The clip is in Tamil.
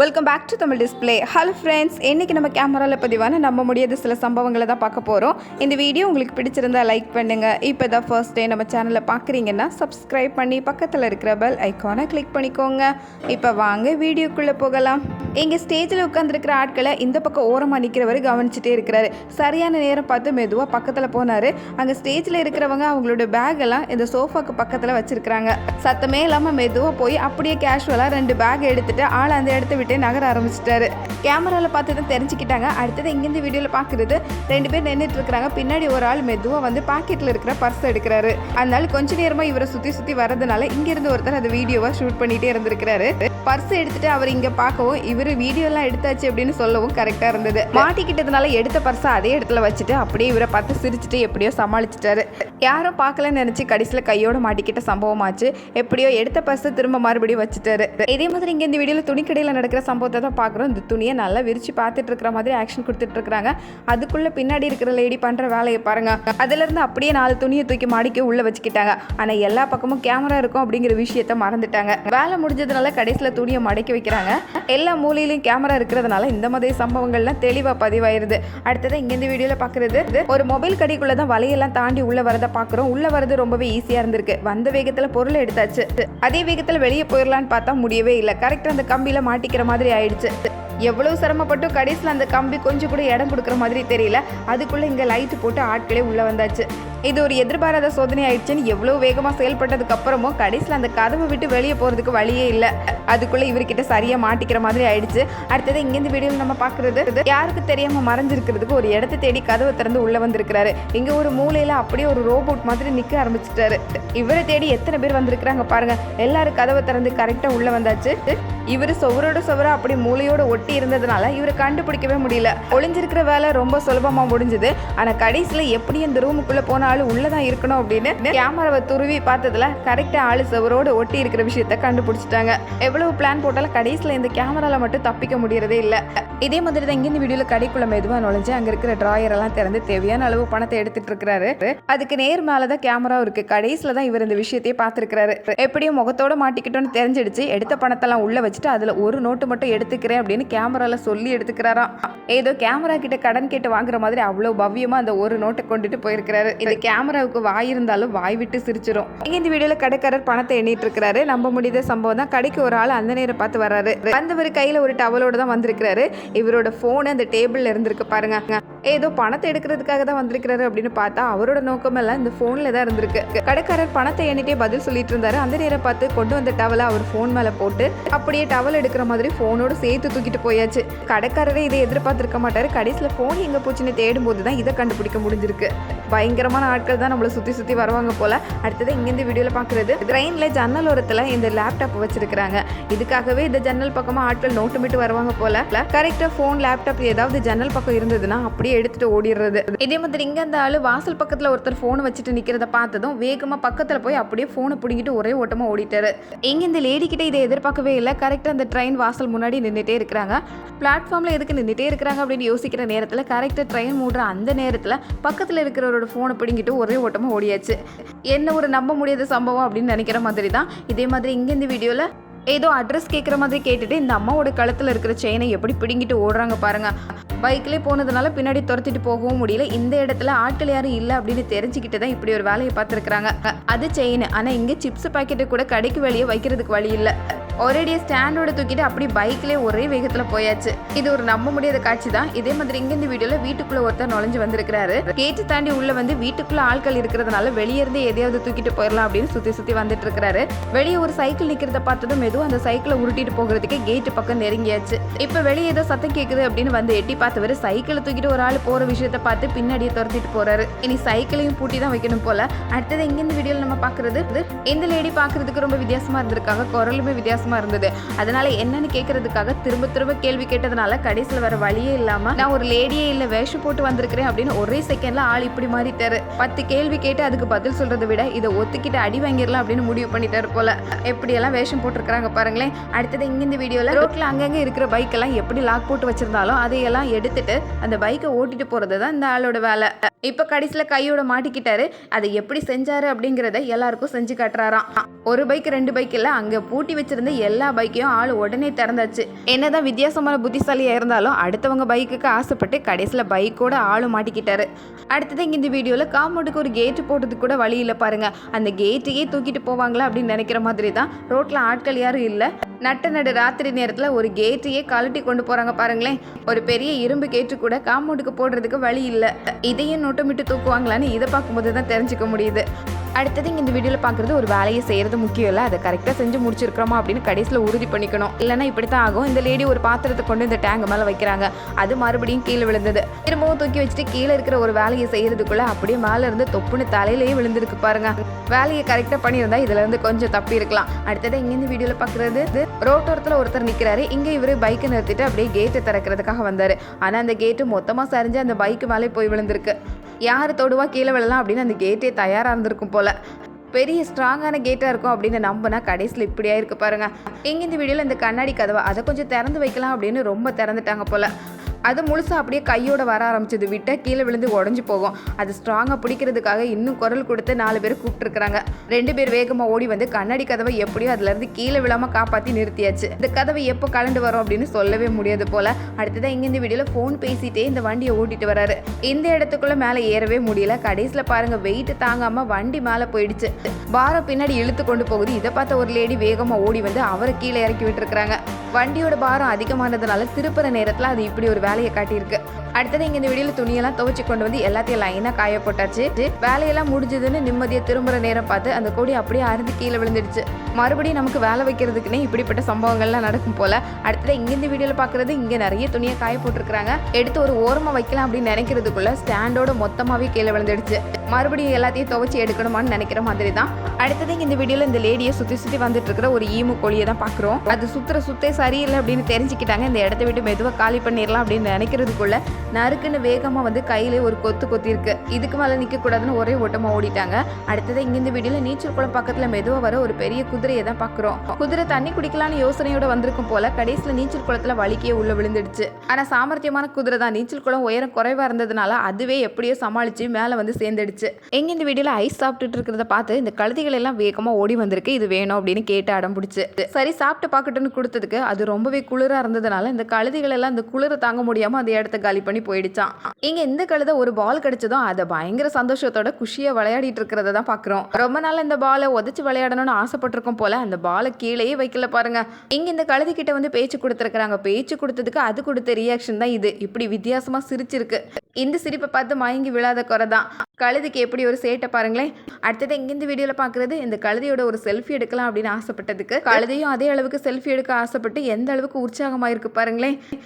Welcome back to Tamil display. Hello friends, இன்றைக்கி நம்ம கேமராவில் பதிவான நம்ப முடியாத சில சம்பவங்களை தான் பார்க்க போகிறோம். இந்த வீடியோ உங்களுக்கு பிடிச்சிருந்தா லைக் பண்ணுங்கள். இப்போ தான் ஃபர்ஸ்ட் டே நம்ம சேனலை பார்க்குறீங்கன்னா சப்ஸ்கிரைப் பண்ணி பக்கத்தில் இருக்கிற பெல் ஐக்கானை கிளிக் பண்ணிக்கோங்க. இப்போ வாங்க வீடியோக்குள்ளே போகலாம். இங்கே ஸ்டேஜில் உட்காந்துருக்கிற ஆட்களை இந்த பக்கம் ஓரமாக நிற்கிறவர் கவனிச்சுட்டே இருக்கிறாரு. சரியான நேரம் பார்த்து மெதுவாக பக்கத்தில் போனார். அங்கே ஸ்டேஜில் இருக்கிறவங்க அவங்களோட பேக் எல்லாம் இந்த சோஃபாக்கு பக்கத்தில் வச்சுருக்கிறாங்க. சத்தமே இல்லாமல் மெதுவாக போய் அப்படியே கேஷுவலாக 2 பேக் எடுத்துகிட்டு ஆள் அந்த இடத்த விட்டு நகர ஆரம்பிச்சிட்டாரு. கேமராவில் பார்த்து தான் தெரிஞ்சுக்கிட்டாங்க. அடுத்தது இங்கேருந்து வீடியோவில் பார்க்குறது 2 பேர் நின்றுட்டு இருக்கிறாங்க. பின்னாடி ஒரு ஆள் மெதுவாக வந்து பாக்கெட்டில் இருக்கிற பர்ஸ் எடுக்கிறாரு. அதனால கொஞ்ச நேரமாக இவரை சுற்றி வரதுனால இங்கேருந்து ஒருத்தர் அந்த வீடியோவை ஷூட் பண்ணிகிட்டே இருந்திருக்கிறாரு. பர்ஸ் எடுத்துட்டு அவர் இங்கே பார்க்கவும் இவர் வீடியோலாம் எடுத்தாச்சு அப்படின்னு சொல்லவும் கரெக்டாக இருந்தது. மாட்டிக்கிட்டதுனால எடுத்த பர்ஸை அதே இடத்துல வச்சுட்டு அப்படியே இவரை பார்த்து சிரிச்சுட்டு எப்படியோ சமாளிச்சிட்டாரு. யாரும் பார்க்கலன்னு நினச்சி கடைசியில் கையோடு மாட்டிக்கிட்ட சம்பவமாச்சு. எப்படியோ எடுத்த பர்ஸை திரும்ப மறுபடியும் வச்சுட்டாரு. இதே மாதிரி இங்கே இந்த வீடியோவில் துணிக்கடையில் நடக்கிற சம்பவத்தை தான் பார்க்குறோம். இந்த துணியை நல்லா விரிச்சு பார்த்துட்டு இருக்கிற மாதிரி ஆக்ஷன் கொடுத்துட்டு இருக்கிறாங்க. அதுக்குள்ளே பின்னாடி இருக்கிற லேடி பண்ணுற வேலையை பாருங்க. அதுலேருந்து அப்படியே 4 துணியை தூக்கி மாடிக்க உள்ளே வச்சுக்கிட்டாங்க. ஆனால் எல்லா பக்கமும் கேமரா இருக்கும் அப்படிங்கிற விஷயத்த மறந்துட்டாங்க. வேலை முடிஞ்சதுனால கடைசியில் துணியை மடக்கி வைக்கிறாங்க. எல்லா மூலையிலையும் கேமரா இருக்கிறதுனால இந்த மாதிரி சம்பவங்கள்லாம் தெளிவாக பதிவாயிருது. அடுத்தது இங்கேருந்து வீடியோவில் பார்க்குறது ஒரு மொபைல் கடைக்குள்ளே தான் வலையெல்லாம் தாண்டி உள்ளே வரதை பார்க்குறோம். உள்ளே வரது ரொம்பவே ஈஸியாக இருந்திருக்கு. வந்த வேகத்தில் பொருளை எடுத்தாச்சு. அதே வேகத்தில் வெளியே போயிடலான்னு பார்த்தா முடியவே இல்லை. கரெக்டாக அந்த கம்பியில் மாட்டிக்கிற மாதிரி ஆயிடுச்சு. எவ்வளவு சிரமப்பட்டும் கடைசியில் அந்த கம்பி கொஞ்சம் கூட இடம் கொடுக்குற மாதிரி தெரியல. அதுக்குள்ளே இங்கே லைட்டு போட்டு ஆட்களே உள்ளே வந்தாச்சு. இது ஒரு எதிர்பாராத சோதனை ஆயிடுச்சுன்னு எவ்வளோ வேகமாக செயல்பட்டதுக்கு அப்புறமும் கடைசியில் அந்த கதவை விட்டு வெளியே போகிறதுக்கு வழியே இல்லை. அதுக்குள்ளே இவர்கிட்ட சரியாக மாட்டிக்கிற மாதிரி ஆயிடுச்சு. அடுத்தது இங்கேருந்து வீடியோவில் நம்ம பார்க்குறது யாருக்கு தெரியாமல் மறைஞ்சிருக்கிறதுக்கு ஒரு இடத்த தேடி கதவை திறந்து உள்ளே வந்திருக்கிறாரு. இங்கே ஒரு மூலையில் அப்படியே ஒரு ரோபோட் மாதிரி நிற்க ஆரம்பிச்சிட்டாரு. இவரை தேடி எத்தனை பேர் வந்திருக்கிறாங்க பாருங்க. எல்லாரும் கதவை திறந்து கரெக்டாக உள்ளே வந்தாச்சு. இவர் சுவரோட சுவரா அப்படி மூளையோட ஒட்டி இருந்ததுனால இவரை கண்டுபிடிக்கவே முடியல. ஒளிஞ்சிருக்கிற வேலை ரொம்ப சுலபமாக முடிஞ்சுது. ஆனால் கடைசியில் எப்படி இந்த ரூமுக்குள்ளே போன ஆள் உள்ளதான் இருக்கணும் அப்படின்னு கேமராவை துருவி பார்த்ததுல கரெக்டாக ஆள் சுவரோட ஒட்டி இருக்கிற விஷயத்த கண்டுபிடிச்சிட்டாங்க. எவ்வளவு பிளான் போட்டாலும் கடைசியில் இந்த கேமரால மட்டும் தப்பிக்க முடியறதே இல்லை. இதே மாதிரி தான் இங்கே இந்த வீடியோவில் கடைக்குள்ள மெதுவாக நுழைஞ்சு அங்கே இருக்கிற டிராயர் எல்லாம் திறந்து தேவையான அளவு பணத்தை எடுத்துட்டு இருக்கிறாரு. அதுக்கு நேர் மேலதான் கேமரா இருக்கு. கடைசியில் தான் இவர் இந்த விஷயத்தையே பார்த்துருக்கிறாரு. எப்படியும் முகத்தோட மாட்டிக்கிட்டோன்னு தெரிஞ்சிடுச்சு. எடுத்த பணத்தெல்லாம் உள்ள வச்சுட்டு அதுல ஒரு நோட்டு மட்டும் எடுத்துக்கிறேன் அப்படின்னு கேமரால சொல்லி எடுத்துக்கிறாராம். ஏதோ கேமரா கிட்ட கடன் கேட்டு வாங்குற மாதிரி அவ்வளவு பவ்யமா அந்த ஒரு நோட்டை கொண்டுட்டு போயிருக்கிறாரு. இந்த கேமராவுக்கு வாய் இருந்தாலும் வாய் விட்டு சிரிச்சிடும். இந்த வீடியோல கடைக்காரர் பணத்தை எண்ணிட்டு இருக்கிறாரு. நம்ப முடியாத சம்பவம் தான். கடைக்கு ஒரு ஆள் அந்த நேரம் பார்த்து வர்றாரு. வந்தவர் கையில ஒரு டவலோட தான் வந்திருக்கிறாரு. இவரோட போன் அந்த டேபிள்ல இருந்திருக்கு பாருங்க. ஏதோ பணத்தை எடுக்கிறதுக்காக தான் வந்திருக்கிறாரு அப்படின்னு பார்த்தா அவரோட நோக்கம் எல்லாம் இந்த போன்ல தான் இருந்திருக்கு. கடைக்காரர் பணத்தை எண்ணிட்டே பதில் சொல்லிட்டு இருந்தாரு. அந்த நேரம் பார்த்து கொண்டு வந்த டவலை அவர் போன் மேல போட்டு அப்படியே டவல் எடுக்கிற மாதிரி போனோட சேர்த்து தூக்கிட்டு போயாச்சு. கடைக்காரரே இதை எதிர்பார்த்திருக்க மாட்டாரு. கடைசியில் போன் எங்க போச்சுன்னு தேடும் போது தான் இதை கண்டுபிடிக்க முடிஞ்சிருக்கு. பயங்கரமான ஆட்கள் தான் நம்மளை சுத்தி வருவாங்க போல. அடுத்தது இங்கேருந்து வீடியோல பாக்குறது ட்ரெயின்ல ஜன்னல் ஓரத்துல இந்த லேப்டாப் வச்சிருக்காங்க. இதுக்காகவே இந்த ஜன்னல் பக்கமா ஆட்கள் நோட்டமிட்டு வருவாங்க போல. கரெக்டா போன் லேப்டாப் ஏதாவது ஜன்னல் பக்கம் இருந்ததுன்னா அப்படியே எடுத்துட்டு ஓடிடுறது. இதே மாதிரி இங்க அந்த ஆளு வாசல் பக்கத்துல ஒருத்தர் போன் வச்சுட்டு நிக்கிறத பார்த்ததும் வேகமா பக்கத்துல போய் அப்படியே போனை பிடிங்கிட்டு ஒரே ஓட்டமா ஓடிட்டாரு. இங்க இந்த லேடி கிட்ட இதை எதிர்பார்க்கவே இல்லை. கரெக்டா அந்த ட்ரெயின் வாசல் முன்னாடி நின்றுட்டே இருக்கிறாங்க. பிளாட்ஃபார்ம்ல எதுக்கு நின்றுட்டே இருக்கிறாங்க அப்படின்னு யோசிக்கிற நேரத்தில் கரெக்டாக ட்ரெயின் மூடுற அந்த நேரத்தில் பக்கத்தில் இருக்கிறவரோட ஃபோனை பிடிங்கிட்டு ஒரே ஓட்டமாக ஓடியாச்சு. என்ன ஒரு நம்ப முடியாத சம்பவம் அப்படின்னு நினைக்கிற மாதிரி தான். இதே மாதிரி இங்கே இந்த வீடியோவில் ஏதோ அட்ரஸ் கேட்குற மாதிரி கேட்டுட்டு இந்த அம்மாவோட கழுத்தில் இருக்கிற செயினை எப்படி பிடிங்கிட்டு ஓடுறாங்க பாருங்க. பைக்லேயே போனதுனால பின்னாடி துரத்திட்டு போகவும் முடியல. இந்த இடத்துல ஆட்கள் யாரும் இல்லை அப்படின்னு தெரிஞ்சுக்கிட்டு தான் இப்படி ஒரு வேலையை பார்த்துருக்குறாங்க. அது செயின். ஆனால் இங்கே சிப்ஸ் பாக்கெட்டு கூட கடைக்கு வெளியே வைக்கிறதுக்கு வழி இல்லை. ஒரேடியே ஸ்டாண்டோட தூக்கிட்டு அப்படி பைக்லேயே ஒரே வேகத்தில் போயாச்சு. இது ஒரு நம்ப முடியாத காட்சி தான். இதே மாதிரி இங்க இந்த வீடியோல வீட்டுக்குள்ள ஒருத்தர் நுழைஞ்சு வந்திருக்கிறாரு. கேட்டு தாண்டி உள்ள வந்து வீட்டுக்குள்ள ஆட்கள் இருக்கிறதுனால வெளியே இருந்து எதையாவது தூக்கிட்டு போயிடலாம் அப்படின்னு சுத்தி வந்துட்டு இருக்கிறாரு. வெளியே ஒரு சைக்கிள் நிக்கிறத பார்த்ததும் மெதுவும் அந்த சைக்கிளை உருட்டிட்டு போகிறதுக்கு கேட்டு பக்கம் நெருங்கியாச்சு. இப்ப வெளியே ஏதோ சத்தம் கேட்குது அப்படின்னு வந்து எட்டி பார்த்தவர் சைக்கிளை தூக்கிட்டு ஒரு ஆள் போற விஷயத்த பார்த்து பின்னாடியே துரத்திட்டு போறாரு. இனி சைக்கிளையும் பூட்டி தான் வைக்கணும் போல. அடுத்தது இங்க இந்த வீடியோல நம்ம பாக்குறது இந்த லேடி பாக்குறதுக்கு ரொம்ப வித்தியாசமா இருந்திருக்காங்க. குரலுமே வித்தியாசமா இருந்தது. அதனால என்னன்னு கேட்கறதுக்காக திரும்ப கேள்வி கேட்டதுனால கடைசியில் வேற வழியே இல்லாம நான் ஒரு லேடியே இல்ல வேஷம் போட்டு வந்திருக்கிறேன் அப்படின்னு ஒரே செகண்ட்ல ஆள் இப்படி மாறிட்டாரு. 10 கேள்வி கேட்டு அதுக்கு பதில் சொல்றதை விட இதை ஒத்துக்கிட்டு அடி வாங்கிடலாம் அப்படின்னு முடிவு பண்ணிட்டாரு போல. எப்படி எல்லாம் வேஷம் போட்டிருக்காங்க பாருங்களேன். அடுத்தது இங்க இந்த வீடியோல ரோட்ல அங்கங்க இருக்கிற பைக் எல்லாம் எப்படி லாக் போட்டு வச்சிருந்தாலும் அதையெல்லாம் எடுத்துட்டு அந்த பைக்கை ஓட்டிட்டு போறது தான் இந்த ஆளோட வேலை. இப்போ கடைசியில் கையோட மாட்டிக்கிட்டாரு. அதை எப்படி செஞ்சாரு அப்படிங்கிறத எல்லாருக்கும் செஞ்சு காட்டுறாராம். ஒரு பைக் 2 பைக் இல்லை, அங்கே பூட்டி வச்சிருந்த எல்லா பைக்கையும் ஆள் உடனே திறந்தாச்சு. என்னதான் வித்தியாசமான புத்திசாலியாக இருந்தாலும் அடுத்தவங்க பைக்குக்கு ஆசைப்பட்டு கடைசியில் பைக்கோட ஆளும் மாட்டிக்கிட்டாரு. அடுத்தது இங்கே இந்த வீடியோவில் காம்பவுண்டுக்கு ஒரு கேட்டு போட்டதுக்கு கூட வழி இல்லை பாருங்க. அந்த கேட்டையே தூக்கிட்டு போவாங்களா அப்படின்னு நினைக்கிற மாதிரி தான். ரோட்டில் ஆட்கள் யாரும் இல்லை. நடு ராத்திரி நேரத்தில் ஒரு கேட்டையே கழட்டி கொண்டு போகிறாங்க பாருங்களேன். ஒரு பெரிய இரும்பு கேட்டு கூட காம்பவுண்டுக்கு போடுறதுக்கு வழி இல்லை. இதையும் நோட்டமிட்டு தூக்குவாங்களான்னு இதை பார்க்கும்போது தான் தெரிஞ்சுக்க முடியுது. அடுத்தது இங்கே இந்த வீடியோவில் பார்க்குறது ஒரு வேலையை செய்கிறது முக்கியம் இல்லை, அதை கரெக்டாக செஞ்சு முடிச்சிருக்கிறோமா அப்படின்னு கடைசியில் உறுதி பண்ணிக்கணும். இல்லைன்னா இப்படி தான் ஆகும். இந்த லேடி ஒரு பாத்திரத்தை கொண்டு இந்த டேங்க் மேலே வைக்கிறாங்க. அது மறுபடியும் கீழே விழுந்தது. திரும்பவும் தூக்கி வச்சுட்டு கீழே இருக்கிற ஒரு வேலையை செய்கிறதுக்குள்ளே அப்படியே மேலே இருந்து தொப்புன்னு தலையிலேயே விழுந்திருக்கு பாருங்க. வேலையை கரெக்டாக பண்ணியிருந்தா இதுல இருந்து கொஞ்சம் தப்பி இருக்கலாம். அடுத்தது இங்கே இந்த வீடியோவில் பார்க்குறது ரோட்டோரத்தில் ஒருத்தர் நிற்கிறாரு. இங்கே இவர் பைக்கை நிறுத்திட்டு அப்படியே கேட்டை திறக்கிறதுக்காக வந்தார். ஆனால் அந்த கேட்டு மொத்தமாக சரிஞ்சு அந்த பைக்கு மேலே போய் விழுந்திருக்கு. யார் தொடுவா கீழே விழலாம் அப்படின்னு அந்த கேட்டே தயாராக இருந்திருக்கும் போல. பெரிய ஸ்ட்ராங்கான கேட்டாக இருக்கும் அப்படின்னு நம்பினா கடைசியில் இப்படியா இருக்கு பாருங்க. எங்கே இந்த வீடியோவில் இந்த கண்ணாடி கதவை அதை கொஞ்சம் திறந்து வைக்கலாம் அப்படின்னு ரொம்ப திறந்துட்டாங்க போல. அது முழுசாக அப்படியே கையோட வர ஆரம்பிச்சது. விட்டால் கீழே விழுந்து உடஞ்சி போகும். அது ஸ்ட்ராங்காக பிடிக்கிறதுக்காக இன்னும் குரல் கொடுத்து 4 பேர் கூப்பிட்டுருக்குறாங்க. 2 பேர் வேகமாக ஓடி வந்து கண்ணாடி கதவை எப்படியோ அதுலேருந்து கீழே விழாமல் காப்பாற்றி நிறுத்தியாச்சு. இந்த கதவை எப்போ கலண்டு வரும் அப்படின்னு சொல்லவே முடியாது போல. அடுத்ததான் இங்கே இந்த வீடியோவில் ஃபோன் பேசிட்டே இந்த வண்டியை ஓட்டிட்டு வராரு. இந்த இடத்துக்குள்ளே மேலே ஏறவே முடியல. கடைசியில் பாருங்க, வெயிட் தாங்காமல் வண்டி மேலே போயிடுச்சு. பாரம் பின்னாடி இழுத்து கொண்டு போகுது. இதை பார்த்த ஒரு லேடி வேகமாக ஓடி வந்து அவரை கீழே இறக்கி விட்டுருக்குறாங்க. வண்டியோட பாரம் அதிகமானதுனால திருப்புற நேரத்தில் அது இப்படி ஒரு வேலையை காட்டியிருக்கு. அடுத்தது இங்கே இந்த வீடியோவில் துணியெல்லாம் துவைச்சு கொண்டு வந்து எல்லாத்தையும் லைனாக காய போட்டாச்சு. வேலையெல்லாம் முடிஞ்சதுன்னு நிம்மதியாக திரும்புற நேரம் பார்த்து அந்த கொடி அப்படியே அறுந்து கீழே விழுந்துடுச்சு. மறுபடியும் நமக்கு வேலை வைக்கிறதுக்குன்னே இப்படிப்பட்ட சம்பவங்கள்லாம் நடக்கும் போல. அடுத்தது இங்கே இந்த வீடியோவில் பார்க்குறது இங்கே நிறைய துணியை காய போட்டிருக்கிறாங்க. எடுத்து ஒரு ஓரமாக வைக்கலாம் அப்படின்னு நினைக்கிறதுக்குள்ள ஸ்டாண்டோட மொத்தமாகவே கீழே விழுந்துடுச்சு. மறுபடியும் எல்லாத்தையும் துவைச்சி எடுக்கணுமான்னு நினைக்கிற மாதிரி தான். அடுத்தது இங்கே இந்த வீடியோவில் இந்த லேடியை சுற்றி வந்துட்டு இருக்கிற ஒரு ஈமு கோழியை தான் பார்க்குறோம். அது சுத்தே சரியில்லை அப்படின்னு தெரிஞ்சுக்கிட்டாங்க. இந்த இடத்த விட்டு மெதுவாக காலி பண்ணிடலாம் அப்படின்னு நினைக்கிறதுக்குள்ள நறுக்குன்னு வேகமாக வந்து கையிலே ஒரு கொத்தி இருக்கு. இதுக்கு மேலே நிற்கக்கூடாதுன்னு ஒரே ஓட்டமாக ஓடிட்டாங்க. அடுத்தது இங்கே இந்த வீடியோவில் நீச்சல் குளம் பக்கத்தில் மெதுவாக வர ஒரு பெரிய குதிரையை தான் பார்க்குறோம். குதிரை தண்ணி குடிக்கலான்னு யோசனையோட வந்திருக்கும் போல. கடைசியில் நீச்சல் குளத்தில் வலிக்கே உள்ள விழுந்துடுச்சு. ஆனால் சாமர்த்தியமான குதிரை தான். நீச்சல் குளம் உயரம் குறைவாக இருந்ததுனால அதுவே எப்படியோ சமாளித்து மேலே வந்து சேர்ந்துடுச்சு. எங்கே இந்த வீடியோவில் ஐஸ் சாப்பிட்டுட்டு இருக்கிறத பார்த்து இந்த கழுதைகள் எல்லாம் வேகமாக ஓடி வந்திருக்கு. இது வேணும் அப்படின்னு கேட்டு அடம் பிடிச்சு சரி சாப்பிட்டு பார்க்கட்டுன்னு கொடுத்ததுக்கு அது ரொம்பவே குளிராக இருந்ததுனால இந்த கழுதைகள் எல்லாம் இந்த குளிரை தாங்க முடியாமல் அந்த இடத்த காலி பண்ணி போயிடுச்சான். இங்க இந்த கழுதை ஒரு பால் கிடைச்சதும் அதை பயங்கர சந்தோஷத்தோட குஷியா விளையாடிட்டு இருக்கிறத தான் பாக்குறோம். ரொம்ப நாள் இந்த பாலை உதச்சு விளையாடணும்னு ஆசைப்பட்டிருக்கும் போல. அந்த பாலை கீழேயே வைக்கல பாருங்க. இங்க இந்த கழுதை கிட்ட வந்து பேச்சு கொடுத்துருக்காங்க. பேச்சு கொடுத்ததுக்கு அது கொடுத்த ரியாக்ஷன் தான் இது. இப்படி வித்தியாசமா சிரிச்சிருக்கு. இந்த சிரிப்பை பார்த்து மயங்கி விழாத குறை தான். கழுதைக்கு எப்படி ஒரு சேட்டை பாருங்களேன். அடுத்தது எங்க இந்த வீடியோல பாக்குறது இந்த கழுதையோட ஒரு செல்ஃபி எடுக்கலாம் அப்படின்னு ஆசைப்பட்டதுக்கு கழுதையும் அதே அளவுக்கு செல்ஃபி எடுக்க ஆசைப்பட்டு எந்த அளவுக்கு உற்சாகமா இருக்கு பாருங்களேன்.